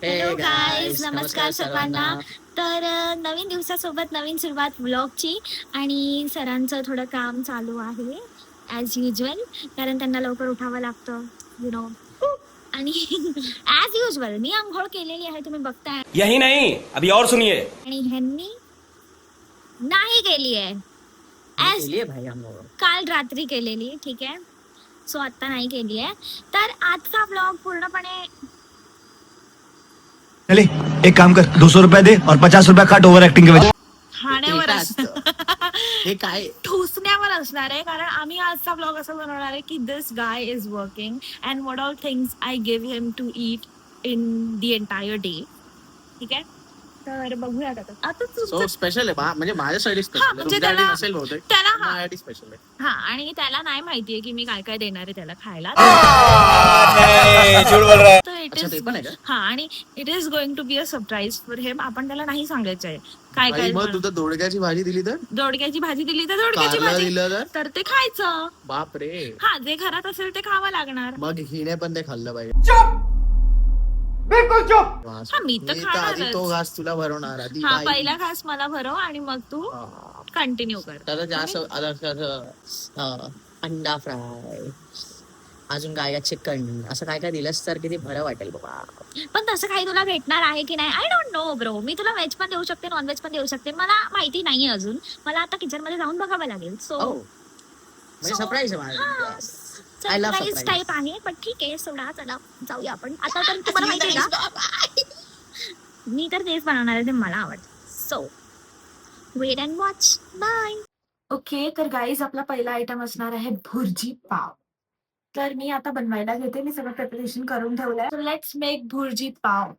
Hello guys, नमस्कार नमस्कार सर्वांना. सर्वांना. तर नवीन दिवसासोबत नवीन सुरुवात व्लॉगची. आणि सरांचं थोडं काम चालू आहे ॲज युजल, कारण त्यांना लवकर उठावं लागतं, यु नो. आणि ॲज युजल मी आंघोळ केलेली आहे, तुम्ही बघताय. यही नहीं, अभी और सुनिए. आणि ह्यांनी नाही केली आहे. मी ॲज केली आहे भाई आंघोळ. काल रात्री केलेली, ठीक आहे. सो आत्ता नाही केली आहे. तर आजचा व्लॉग पूर्णपणे चले एक काम कर, 200 रुपया दे और 50 रुपया काट ओवर एक्टिंग के वजह. खाण्यावर काय असतं. असतं? हे काय ठोसण्यावर असणार आहे, कारण आम्ही आजचा ब्लॉग असा बनवणार आहे की this guy is working and what all things I give him to eat in the entire day. ठीक आहे, तर बघूयात आता. आता सो स्पेशल आहे म्हणजे माझ्यासाठी स्पेशल म्हणजे आहे, त्याला- नसेल बहुतेक, त्याला माझ्यासाठी स्पेशल आहे. हा, आणि त्याला नाही माहितीये की मी काय काय देणार आहे त्याला खायला. तर इट अच्छा, ते इज पण आहे का? हा, आणि it is going to be a surprise for him. आपण त्याला नाही सांगायचं आहे काय भाई, काय. मग तू तर दोडक्याची भाजी दिली तर, दोडक्याची भाजी दिली तर दोडक्याची कारलं भाजी, दिलं तर, तर ते खायचं. बाप रे. हा, जे घरात असेल ते खावं लागणार. मग हिने पण ते खाल्लं पाहिजे. हा, मी तर आधी खाणारच. तो घास तुला भरवणार आधी. हा, बाई. पहिला घास मला भरव आणि मग तू हा. कंटिन्यू कर. त्याला जास्त अंडा फ्राय, अजून काय काय चिकन, असं काय काय दिलंस तर किती बरं वाटेल बाबा. पण तसं काही तुला भेटणार आहे की नाही, आय डोंट नो ब्रो. मी तुला व्हेज पण देऊ शकते, नॉन व्हेज पण देऊ शकते, मला माहिती नाहीये अजून. मला आता किचन मध्ये जाऊन बघावं लागेल. सो हो, म्हणजे सरप्राईज आहे माझा. I love surprise surprise. Type आहे, पण ठीक आहे, सोडा. चला जाऊया आपण आता. तर तुम्हाला माहितीये का, मी तर तेच बनवणार आहे, ते मला आवडतं. So wait and watch. Bye. Okay, तर गाईज आपला पहिला आयटम असणार आहे भुर्जी पाव. तर मी आता बनवायला घेते. मी सगळं प्रिपरेशन करून ठेवलंय. सो लेट्स मेक भुर्जी पाव.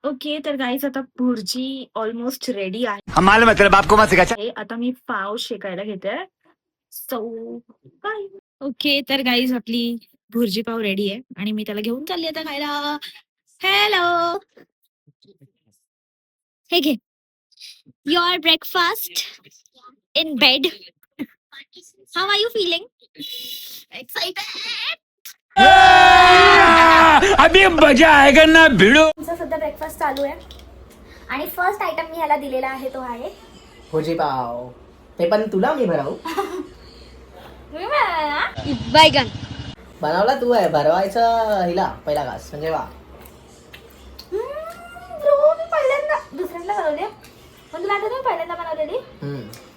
ओके, तर गाईज आता भुर्जी ऑलमोस्ट रेडी आहे. हम मालूम है तेरे बाप को मत सिखा. आता मी पाव शेकायला घेते. So bye. ओके, तर गाईज आपली भुर्जी पाव रेडी आहे आणि मी त्याला घेऊन चालली आता खायला. हॅलो, हे घे your breakfast in bed. How are you feeling? Excited. अभी मजा आएगा ना भिड़ो. तुमचा सध्या ब्रेकफास्ट चालू आहे आणि फर्स्ट आयटम मी ह्याला दिलेला आहे तो आहे भुर्जी पाव. ते पण तुला मी भरावू? बैगन. बनवला तू आहे, भरवायचं हिला पहिला घास म्हणजे वा. मी पहिल्यांदा दुसऱ्यांदा बनवली, पण तुला आता पहिल्यांदा बनवलेली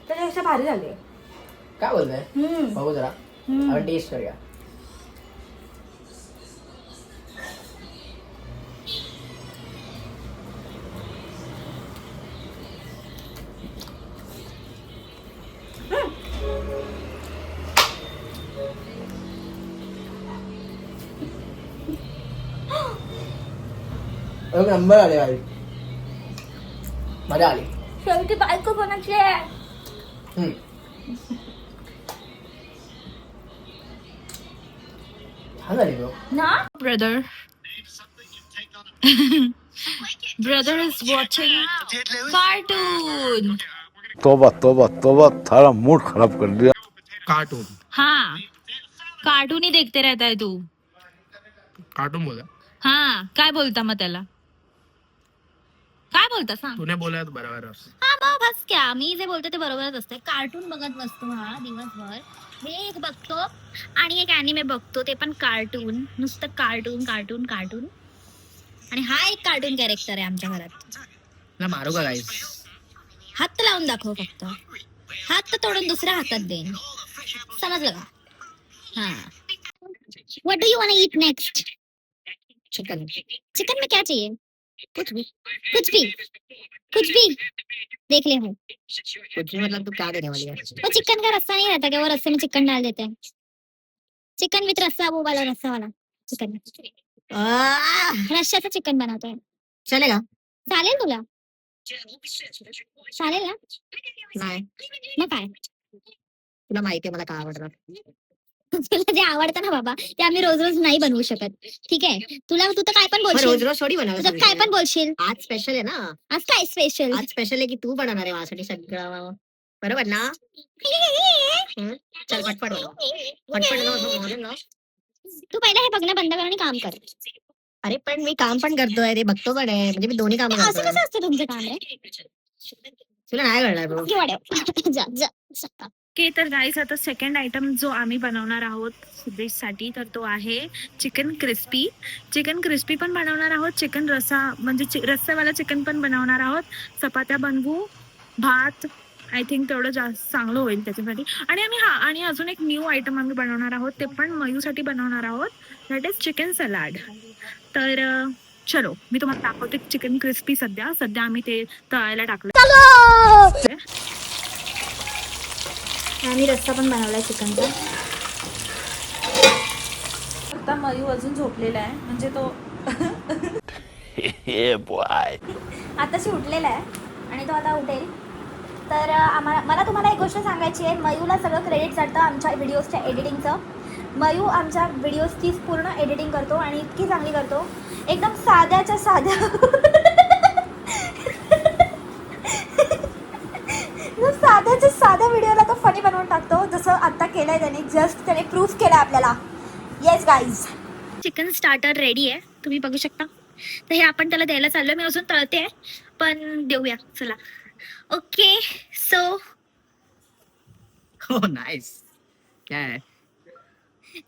त्याच्यापेक्षा भारी झाली. काय बोलतोय? बघू जरा, आपण टेस्ट करूया. एक नंबर आले भाई, मजा आली. शेवटी बायको कोणाची आहे? छान झाली ब्रो. ना brother. Brother is watching cartoon. तोबा तोबा तोबा, थारा मूड खराब कर दिया. कार्टून हाँ, कार्टून ही देखते रहता है तू. कार्टून बोला. हा, काय बोलता मग त्याला? काय बोलता सांग. तूने बोला बरोबर. हा, मग बस क्या, मी जे बोलते ते बरोबरच असते. कार्टून बघत बसतो हा दिवसभर. हे एक बघतो आणि एक अॅनिमे बघतो, ते पण कार्टून. नुसतं कार्टून कार्टून कार्टून. आणि हा एक कार्टून कॅरेक्टर आहे आमच्या घरात. ना मारू का गाईस? हात लावून दाखव फक्त. हात तोडून दुसऱ्या हातात देईन, समजलं का? हा. What do you want to eat next? Chicken. Chicken में क्या चाहिए? कुछ भी, कुछ भी, कुछ भी देख ले हूँ. कुछ मतलब तू क्या देने वाली है? वो चिकन का रस्सा नहीं रहता क्या? वो रस्से में चिकन डाल देते हैं. चिकन विथ रस्सा, वो वाला रस्सा वाला चिकन. रश्श्याचं चिकन बनवतो है. चलेगा? चालेल तुला? चालेल ना? नाही, मग काय? तुला माहिती आहे मला काय आवडतं. तुला जे आवडतं ना बाबा ते आम्ही रोज रोज नाही बनवू शकत. ठीक आहे, तू तर काय पण रोज बोलशील, रोज थोडी तू बनवायला तर काय पण बोलशील. आज स्पेशल आहे ना. आज काय स्पेशल? आज स्पेशल आहे की तू बनवणार आहे माझ्यासाठी सगळं. बरोबर ना? चल पटपट बनव. पटपट बनव, असं बोलेल ना. तू पहिला हे बघणं बंद कर आणि काम कर. अरे पण मी काम पण करतोय, ते बघतो पण आहे, म्हणजे मी दोन्ही काम असं करतोय. कसं असतं तुमचं काम रे? तुला नाही कळणार bro. जा जा जा. ओके, तर गाईज आता सेकंड आयटम जो आम्ही बनवणार आहोत सिद्धेशसाठी तर तो आहे चिकन क्रिस्पी. चिकन क्रिस्पी पण बनवणार आहोत, चिकन रस्सा म्हणजे रस्सावाला चिकन पण बनवणार आहोत, चपात्या बनवू, भात. आय थिंक तेवढं जास्त चांगलं होईल त्याच्यासाठी. आणि आणि अजून एक न्यू आयटम आम्ही बनवणार आहोत, ते पण मयूसाठी बनवणार आहोत, दॅट इज चिकन सलाड. तर चलो मी तुम्हाला दाखवते चिकन क्रिस्पी. सध्या आम्ही ते तळायला टाकलं. आम्ही रस्सा पण बनवलाय चिकनचा. आता मयू अजून झोपलेला आहे, म्हणजे तो आताशी उठलेला आहे आणि तो आता उठेल. तर मला तुम्हाला एक गोष्ट सांगायची आहे. मयूला सगळं क्रेडिट जातं आमच्या व्हिडिओजच्या एडिटिंगचं. मयू आमच्या व्हिडिओजची पूर्ण एडिटिंग करतो आणि इतकी चांगली करतो, एकदम साध्याच्या साध्या साध्या व्हिडिओला तो फनी बनवून टाकतो, जसं आता केलंय त्याने प्रूफ केलं आपल्याला. Yes guys, chicken starter ready आहे, तुम्ही बघू शकता. तर हे आपण त्याला द्यायला चाललोय. मी अजून तळते आहे, पण देऊया चला. ओके सो हो नाइस. क्या है?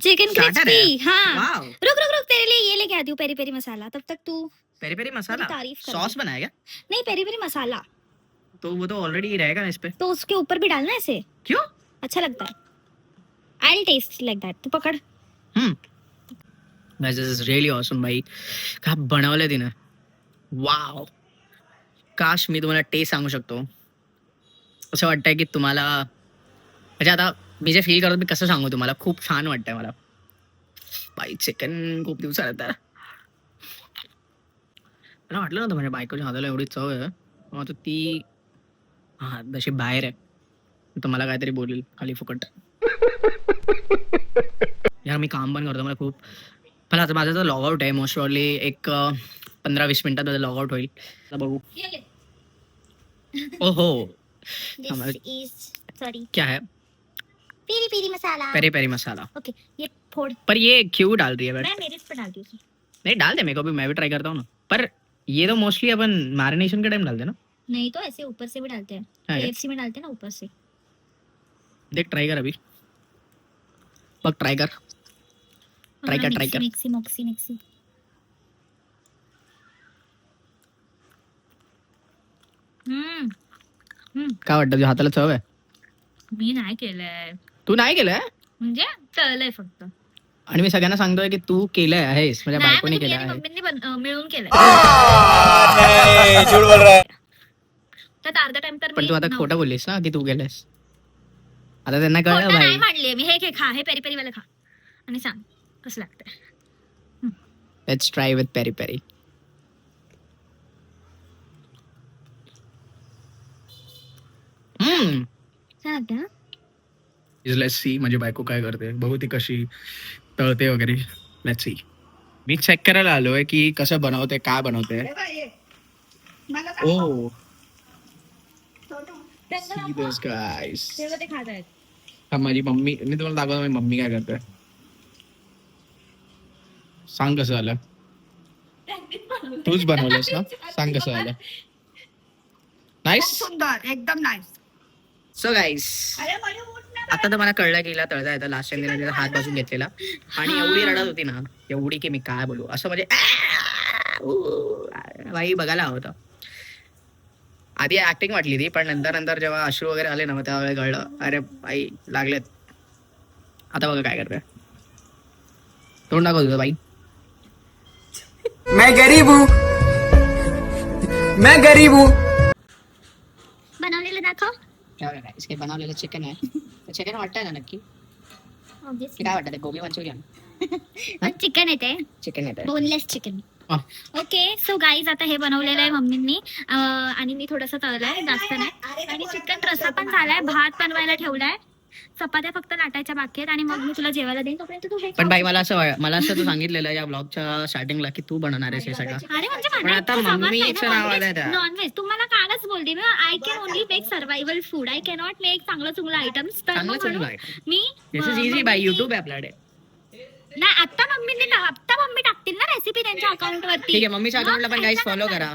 Chicken Starter crispy. है? हाँ वाव. रुक तेरे लिए ये लेके आती हूँ पेरी पेरी मसाला. तब तक तू पेरी पेरी मसाला मेरी तारीफ कर सॉस बनाएगा? नहीं, पेरी पेरी मसाला तो वो तो ऑलरेडी रहेगा ना इस पे. तो उसके ऊपर भी डालना है ऐसे. क्यों? अच्छा लगता है. I will taste like that. तू पकड़. दिस इज रियली ऑसम भाई. काय बनवलंय तिने. वाव. काश मी तुम्हाला टेस्ट सांगू शकतो. असं वाटतंय की तुम्हाला म्हणजे आता मी जे फील करतो मी कसं सांगू तुम्हाला. खूप छान वाटतंय मला. बाई चिकन खूप दिवसात येतं. मला वाटलं नव्हतं माझ्या बायकोच्या हाताला एवढी चव आहे. मग आता ती हा तशी बाहेर आहे तर मला काहीतरी बोलेल खाली फुकट. यार मी काम पण करतो. मला खूप पण आता माझं तर लॉग आउट आहे. मोस्ट प्रॉब्ली एक 15-20 मिनिटात माझं लॉग आउट होईल. आता बघू. ओहो दिस इज सॉरी क्या है? पेरी पेरी मसाला. पेरी पेरी मसाला. ओके ये फोड़. पर ये क्यों डाल रही है? मैं मेरे पे डालती हूँ. नहीं डाल दे मेरे को भी. मैं भी ट्राई करता हूँ ना. पर ये तो मोस्टली अपन मैरिनेशन के टाइम डालते हैं ना. नहीं तो ऐसे ऊपर से भी डालते हैं. हाँ क्या? KFC में डालते हैं ना ऊपर से. देख ट्राई कर अभी. बघ ट्राई कर. Try कर, try कर. मिक्सी. काय वाटतं तुझ्या हाताला चव आहे? मी नाही केलंय, तू नाही केलंय म्हणजे तळलंय फक्त. आणि मी सगळ्यांना सांगतोय की तू केलंय आहेस. माझ्या नाही, बायकोने म्हणजे मी केलं आणि आहे. मम्मींनी मिळून केलंय. झूठ बोल रहा है. त्यात अर्धा टाइम तर पण मी तू आता नव्हते. खोटं बोललीस ना की तू केलंयस. आता त्यांना कळलं खोटं नाही भाई. मांडलीये मी. हे खा, हे पेरी पेरी वाला खा आणि सांग कसं लागतंय. Let's try with peri peri. छान लागतं ना. लेट्स सी माझी बायको काय करते. बघू ती कशी तळते वगैरे. Let's see. मी चेक करायला आलोय की कसं बनवते, काय बनवते. ओ सी दिस गाइस. तेव्हा ते खात आहेत. हा माझी मम्मी. मी तुम्हाला दाखवतो माझी मम्मी काय करते. सांग कसं झालं. तूच बनवलंस ना. सांग कसं झालं. नाईस. सुंदर, एकदम नाईस. सो गाईस आता तर मला कळलं की हिला तळता येतं. लास्ट टाइम तिने हात बाजून घेतलेला आणि एवढी रडत होती ना, एवढी की मी काय बोलू. असं म्हणजे बाई बघायला हवं होतं. आधी ऍक्टिंग वाटली ती, पण नंतर जेव्हा अश्रू वगैरे आले ना, मग त्यावेळेला कळलं अरे बाई लागलेत. आता बघा काय करतोय. तोंड दाखव तुझं बाई. मैं गरीब हूँ. मैं गरीब हूँ. बनवलेलं दाखव. हे बनवलेलं चिकन आहे. चिकन वाटतंय ना नक्की. Obviously. काय वाटतं गोबी मंचुरियन. पण चिकन येते, चिकन येतं. Boneless chicken. हा. ओके सो गाईज आता हे बनवलेलं आहे मम्मींनी आणि मी थोडंसं तळलंय, जास्त नाही. आणि चिकन रस्सा पण झालाय, भात बनवायला ठेवलाय चपात्या फक्त लाटायच्या बाकी आहेत आणि मग मी तुला जेवायला देईन तोपर्यंत तू हे पण खाऊ बाई मला असं तू सांगितलेलं या ब्लॉगच्या स्टार्टिंगला की तू बनवणार आहेस हे सगळं. अरे म्हणजे पण आता मम्मीचं नाव आलंय त्या. नॉनव्हेज तुम्हाला कालच बोलते मी I can only make survival food I cannot make चांगलं चुंगलं आयटम्स तर चांगलं मग चांगलं म्हणून आहे. मी this is easy by YouTube आहे आपल्याकडे. नाही आता मम्मी टाकतील ना रेसिपी त्यांच्या अकाउंट ठीक वरती आहे मम्मीच्या अकाउंटला पण गाईज फॉलो करा.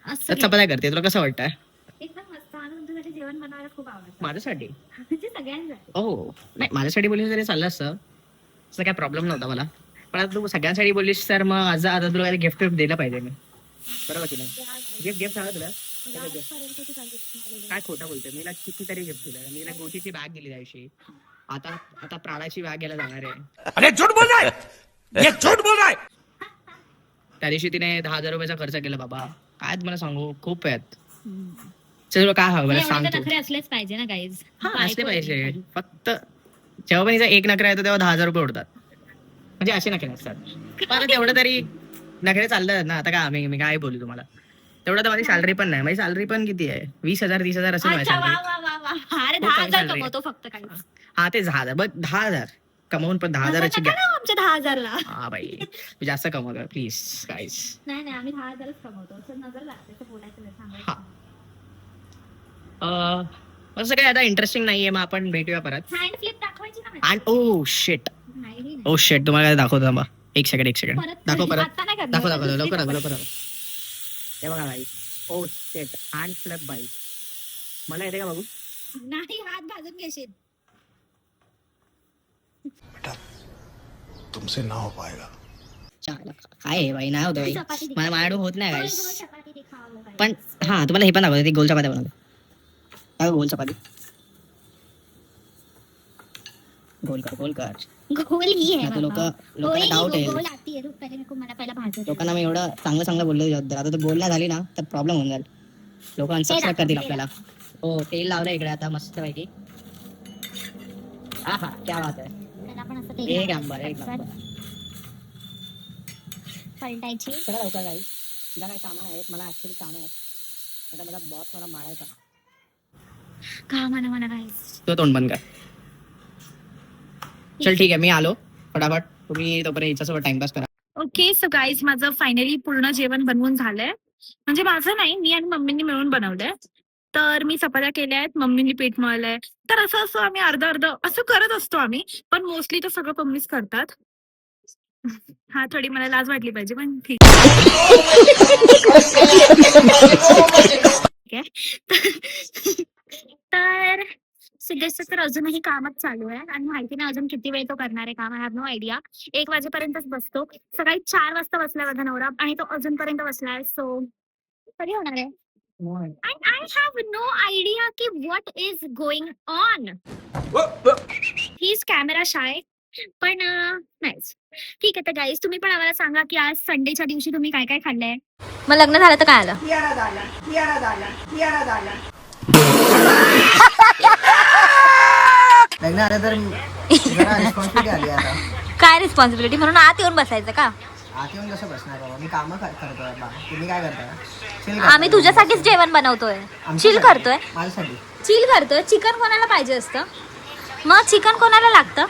असं तर चपात्या करते तुला कसं वाटतंय एकदम मस्त मला तुमच्यासाठी जेवण बनवायला खूप आवडतं माझ्यासाठी? म्हणजे सगळ्यांसाठी हो नाही माझ्यासाठी बोललीस तरी चाललं असतं असं काय प्रॉब्लेम नव्हता मला. पण आता तू सगळ्यांसाठी बोललीस तर मग आता तुला काही गिफ्ट दिलं पाहिजे मी बरोबर की नाही. गिफ्ट हवं तुला काय खोटं बोलते मी कितीतरी गिफ्ट दिलं. मी गोटीची बॅग दिली त्याविषयी. आता प्राणाची बॅग घ्यायला जाणार आहे. अरे झूठ बोल रहा है, ये झूठ बोल रहा है. त्या दिवशी तिने 10,000 रुपयाचा खर्च केला बाबा. काय मला सांगू खूप आहेत. चल काय हवं मला सांग तू. नखरे असलेच पाहिजे ना गाईज असले पाहिजे. फक्त जेव्हा पण हिचा एक नखरा येतो तेव्हा 10,000 रुपये उडतात. म्हणजे असे नखरे असतात. पण तेवढं तरी नखरे चालतात ना. आता काय मी काय बोलू तुम्हाला. तेवढं तर माझी सॅलरी पण नाही. माझी सॅलरी पण किती आहे 20,000 30,000 असेल माझी अच्छा वा सॅलरी. वा वा वा अरे खूप 10,000 चांगली कमवतो फक्त काही हा ते 10,000 बघ 10,000 कमवून पण 10,000ची गॅप. आमच्या 10,000ला हा बाई मी जास्त कमवतो प्लीज गाईज. नाही नाही आम्ही 10,000च कमवतो असं नजर लागते असं बोलायचं नाही हा. सांगायचं असं काय आता इंटरेस्टिंग नाहीये मग आपण भेटूया परत. हँड फ्लिप दाखवायची ना अँड ओ शेट नाही ओ शेट तुम्हाला काय दाखवतो थांबा. एक सेकंड परत दाखव परत आता नाही करणार. दाखव लवकर. हे बघा बाई ओ शेट हँड फ्लिप बाई मला येते का बघू. नाही हात भाजून घेशील तुमसे ना हो पाएगा. काय आहे बाई नाही होत बाई चपाती दे. माझ्याकडून होत नाही गोल गाईस. गोल चपाती दे खावायला पाहिजे. पण हा तुम्हाला हे पण दाखवतो ती गोल चपात्या बनवतो. काय गोल चपाती गोल कर गोल ही है आता बाबा. लोकांना डाऊट येईल. गोल आती है रुक पहले मेरे को मला पहिला भाजून दे. लोकांना मी एवढं चांगलं बोललो आता तर गोल नाही झाली ना तर प्रॉब्लेम होऊन जाईल. लोक अनसबस्क्राईब करतील आपल्याला. हो तेल लावलं इकडे आता मस्त पैकी. हा क्या बात आहे. त्याला पण असं एक तेल नंबर पलटायची चला लवकर जाईल. तुला काय कामं आहेत मला ऍक्च्युली कामं आहेत. आता माझा बॉस मला मारायचा. का मला गाईस तो तोंड बंद कर. चल ठीक आहे मी आलो फटाफट. तुम्ही तोपर्यंत हिच्यासोबत टाइमपास करा. ओके सो गाईज माझं फायनली पूर्ण जेवण बनवून झालंय. म्हणजे माझं नाही मी आणि मम्मींनी मिळून बनवलंय. तर मी चपात्या केल्या आहेत मम्मींनी पीठ मळलंय. तर असं आम्ही अर्ध असं करत असतो आम्ही. पण मोस्टली तर सगळं मम्मीच करतात. हा थोडी मला लाज वाटली पाहिजे पण ठीक आहे. तर सिद्धेशचं तर अजूनही कामच चालू आहे आणि माहिती नाही अजून किती वेळ तो करणार आहे काम. I have no idea. 1 वाजेपर्यंतच बसतो. सकाळी 4 वाजता बसलाय माझा नवरा आणि तो अजूनपर्यंत बसलाय. सो कधी होणार आहे. And I have no idea की what is going on. He's camera shy. पण नाहीच. ठीक आहे तर गाईज तुम्ही पण आम्हाला सांगा की आज संडेच्या दिवशी तुम्ही काय काय खाल्लंय. मग लग्न झालं तर काय आलं. लग्न आलं तर जरा रिस्पॉन्सिबिलिटी आली आता. काय रिस्पॉन्सिबिलिटी म्हणून आत येऊन बसायचं का. आत येऊन कसं बसणार बाबा. मी कामं करतोय बा. तुम्ही काय करताय. Chill आम्ही करताय. तुझ्यासाठीच जेवण बनवतोय. आमच्यासाठी. चिल करतोय. माझ्यासाठी चिल करतोय. चिकन कोणाला पाहिजे असतं. मग चिकन कोणाला लागतं.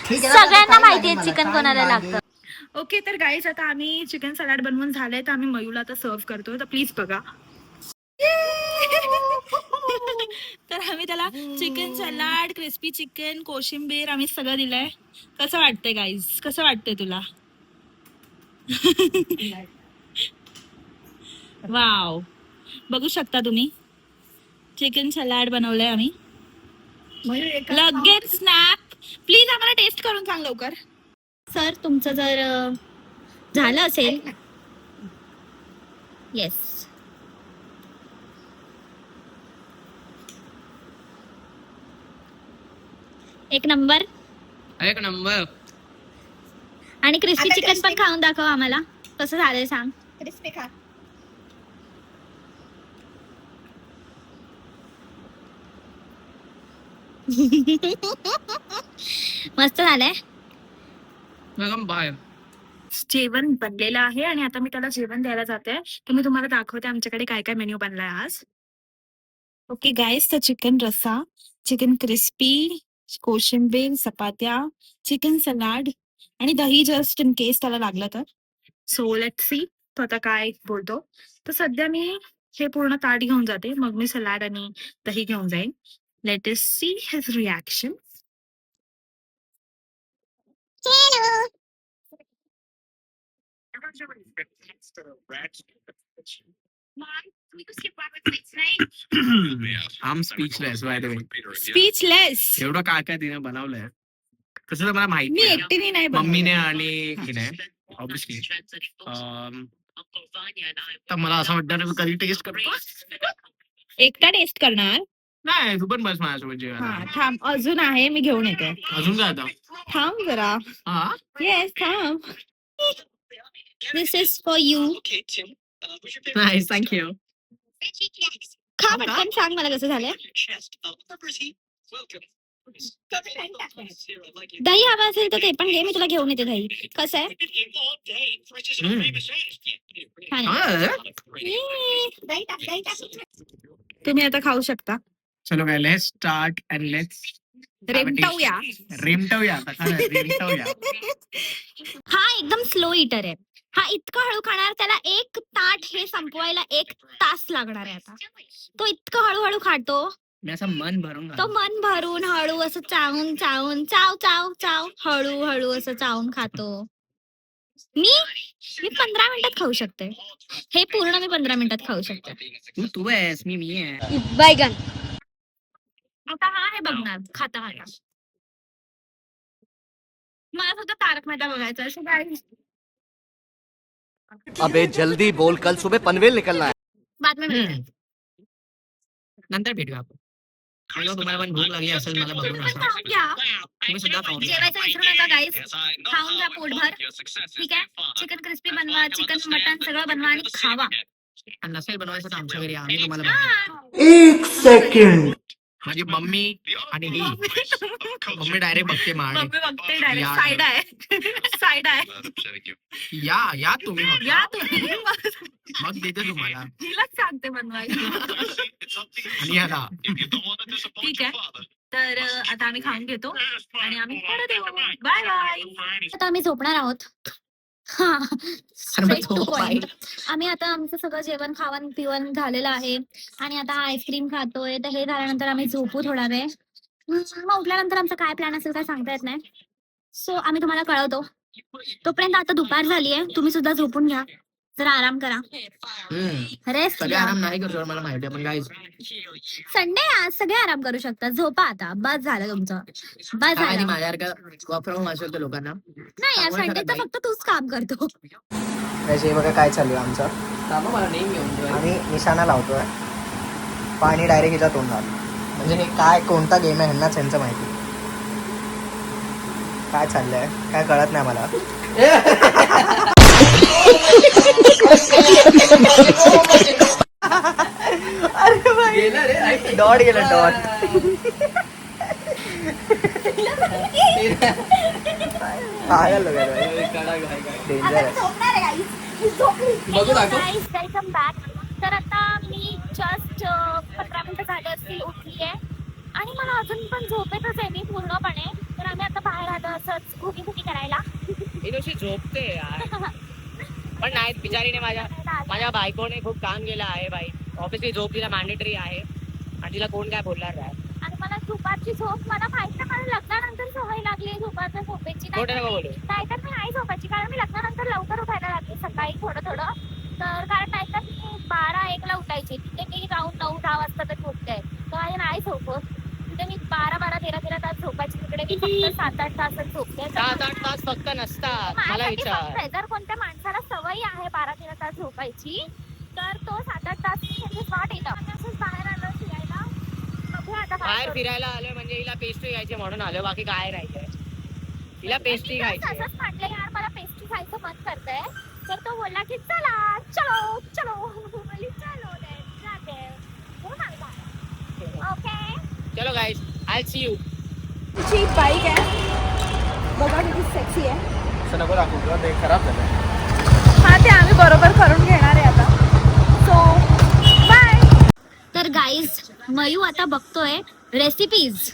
ठीक आहे ना, सगळ्यांना काय माहिती आहे लागेल चिकन मला, कोणाला काय लागेल. लागतं. ओके तर गाईज आता आम्ही चिकन सलाड बनवून झालंय तर आम्ही मयूला आता सर्व करतो तर प्लीज बघा. तर आम्ही त्याला चिकन सलाड क्रिस्पी चिकन कोशिंबीर आम्ही सगळं दिलंय. कसं वाटतंय गाईज कसं वाटतंय तुला. वाव बघू शकता तुम्ही चिकन सलाड बनवलंय आम्ही. लगेच स्नॅप प्लीज आम्हाला टेस्ट करून सांग लवकर. सर तुमचं जर झालं असेल येस एक नंबर. आणि क्रिस्पी चिकन पण खाऊन दाखव आम्हाला कसं झालंय सांग. क्रिस्पी खा. मस्त झालंय. जेवण बनलेलं आहे आणि आता मी त्याला जेवण द्यायला जाते. तर मी तुम्हाला दाखवते आमच्याकडे काय काय मेन्यू बनलाय आज. ओके गाईस, तर चिकन रस्सा, चिकन क्रिस्पी, कोशिंबीर, चपात्या, चिकन सलाड आणि दही जस्ट इन केस त्याला लागलं तर. सो लेट सी तो आता काय बोलतो. तर सध्या मी हे पूर्ण ताट घेऊन जाते, मग मी सलाड आणि दही घेऊन जाईन. Let us see his reaction. I'm speechless by the way. Speechless. एवढं काय काय तिने बनवलंय तसं तर मला मी माहिती आहे. एकटीने नाही बनवलं. मम्मीने आणि हिने ऑब्विसली. तर मला असं वाटतं ना, तू कधी टेस्ट करतो. एकटा टेस्ट करणार. नाही, तू पण बस माझ्यासोबत जेवायला. हा थांब, अजून आहे, मी घेऊन येते. अजून काय आता. थांब जरा. हा येस थांब. This is for you. Nice, thank you. खा पटकन, सांग मला कसं झालंय. दही हवा असेल तर ते पण घे, मी तुला घेऊन येते दही. कसं आहे. छान आहे. तुम्ही आता खाऊ शकता. चलो काय, लेट्स स्टार्ट अँड लेट्स रेमटवूया. रेमटवूया आता. खरं, रेमटवूया. हा एकदम स्लो इटर आहे. हा इतकं हळू खाणार, त्याला एक ताट हे संपवायला 1 तास लागणार आहे. आता तो इतकं हळूहळू खातो, मी असं मन भरून तो खातो. मन भरून हळू असं चावून चावून चाव चाव चाव हळू हळू असं चावून खातो. मी 15 मिनिटात खाऊ शकते. हे पूर्ण मी 15 मिनिटात खाऊ शकते. तू आहेस, मी आहे. बैगन. आता हा हे बघणार खाता खाता. मला फक्त तारक मेहता बघायचं असं काय. अबे जल्दी बोल, कल सुबह पनवेल निकलना है. बाद में मिळते. नंतर भेटूया आपण. हॅलो, तुम्हाला पण भूक लागली असेल मला बघून असं. खाऊन घ्या. तुम्ही सुद्धा खाऊन घ्या. जेवायचं विसरू नका गाईस. खाऊन घ्या पोटभर. ठीक आहे. चिकन क्रिस्पी बनवा, चिकन मटन सगळं बनवा आणि खावा. आणि नसेल बनवायचं तर आमच्या घरी आम्ही तुम्हाला बनवू. हा. एक सेकंड. माझी मम्मी आणि ही. मम्मी डायरेक्ट बघते मागे. मम्मी बघते डायरेक्ट. या. साईड आहे. साईड आहे. या तुम्ही फक्त. या तुम्ही. मग देते तुम्हाला. हिलाच सांगते बनवायला. आणि याला. ठीक आहे. तर आता आम्ही खाऊन घेतो आणि आम्ही परत येऊ. Bye bye. आता आम्ही झोपणार आहोत. हा. Straight to point. आम्ही आता आमचं सगळं जेवण खावण पिवण झालेलं आहे आणि आता आईस्क्रीम खातोय. तर हे झाल्यानंतर आम्ही झोपू थोडा वेळ. मग उठल्यानंतर आमचा काय प्लॅन असेल काय सांगता येत नाही. सो आम्ही तुम्हाला कळवतो. तोपर्यंत आता दुपार झाली आहे. तुम्ही सुद्धा झोपून घ्या, जरा आराम करा, रेस्ट सगळे घ्या. आराम नाही करू शकत, मला माहिती आहे. पण गाईज, संडे आज सगळे आराम करू शकता. झोपा आता, बस झालं तुमचं. बस आणि झालं. माझ्यासारखं वर्क फ्रॉम होम असेल तर लोकांना नाही यार, सांगू संडे शकत तर नाही. फक्त तूच काम करतो. त्याचे बघा काय चालू आहे आमचं. थांबा, मला नेम घेऊन ठेवा. आम्ही निशाणा लावतोय. पाणी डायरेक्ट हिच्या तोंडात. म्हणजे हे काय कोणता गेम आहे ह्यांनाच यांचं माहिती. काय चाललंय काय कळत नाही मला. डॉट गेला डॉट. पागल लोक डेंजर आहे. Guys, welcome back. तर आता मी जस्ट 15 मिनिटं झाले असतील उठली आहे आणि मला अजून पण झोपेतच आहे मी पूर्णपणे. तर आम्ही आता बाहेर आलो असंच घुगी घुगी करायला. ही दिवशी झोपते यार. पण नाही, बिचारीने माझ्या बायकोने खूप काम केलं आहे बाई. ऑब्विसली झोप तिला मॅन्डेटरी आहे आणि तिला कोण काय बोलणार नाही. आणि मला दुपारची झोप मला माहित नाही, मला लग्नानंतर सवय लागली दुपारच्या झोपेची. खोटं नको बोलू. नाहीतर मी नाही झोपायची, कारण मी लग्नानंतर लवकर उठायला लागले सकाळी थोडं थोडं. तर कारण नाहीतर मी 12-1 ला उठायची. तिथे मी जाऊन 9-10 वाजता तरी उठते. तर माझे नाही झोपत. तिथे मी 12-13 तास झोपायची. तिकडे मी फक्त 7-8 तासच झोपते. 7-8 तास फक्त नसतात. मला माझ्यासाठी विचार. फक्त आहे. जर कोणत्या माणसाला सवय आहे 12-13 तास झोपायची, तर तो 7-8 तास नॉट येतं. आम्ही असंच बाहेर आलो फिरायला. बघूया आता काय बाहेर करू. फिरायला आलोय म्हणजे हिला पेस्ट्री घ्यायची म्हणून आलो, बाकी काय नाही. हिला पेस्ट्री मी खायची. असंच म्हटलं यार मला पेस्ट्री खायचं मन करतंय. तर तो बोलला की चला चलो चलो. बोलली चलो जाते. म्हणून आम्ही बाहेर. ओके. चलो गाईज, आय सी यू. तिची बाईक आहे बघा किती सेक्सी आहे. असं नको दाखवू तुला, ते खराब झालं. हा ते आम्ही बरोबर करून घेणार आहे आता. So bye. तर गाईज मयू आता बघतोय रेसिपीज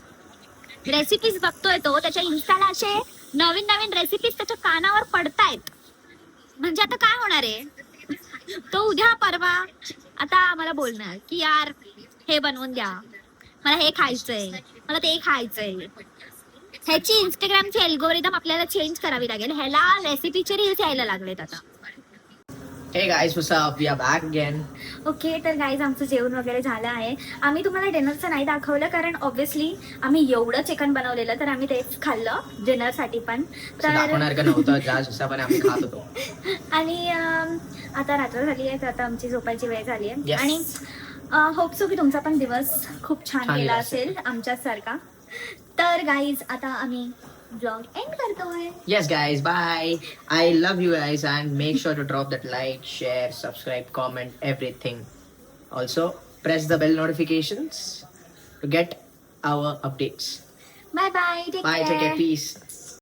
बघतोय तो. त्याच्या इन्स्टाला असे नवीन नवीन रेसिपीज त्याच्या कानावर पडतायत. म्हणजे आता काय होणार आहे, तो उद्या परवा आता मला बोलणार की यार हे बनवून द्या, मला हे खायचंय, मला ते खायचंय. ह्याची इंस्टाग्रामची अल्गोरिदम आपल्याला चेंज करावी लागेल. ह्याला रेसिपीचे रील्स यायला लागलेत आता. हे guys what's up? We are back again. Okay, तर गाईज आमचं जेवण वगैरे झालं आहे. आम्ही तुम्हाला डिनरचं नाही दाखवलं कारण ऑब्व्हियसली आम्ही एवढं चिकन बनवलेलं तर आम्ही तेच खाल्लं डिनरसाठी पण. असं दाखवणार का नव्हतं, ज्या हिशोबाने आम्ही खात होतो. आणि आता रात्र झाली आहे, तर आता आमची झोपायची वेळ झाली आहे. Yes. आणि होप सो की तुमचा पण दिवस खूप छान छान गेला गेला असेल आमच्यासारखा. तर गाईज आता आम्ही ब्लॉग एंड करतोय. Yes guys, bye. I love you guys and make sure to drop that like, share, subscribe, comment, everything. Also, press the bell notifications to get our updates. Bye bye, take Bye, take care, care. peace.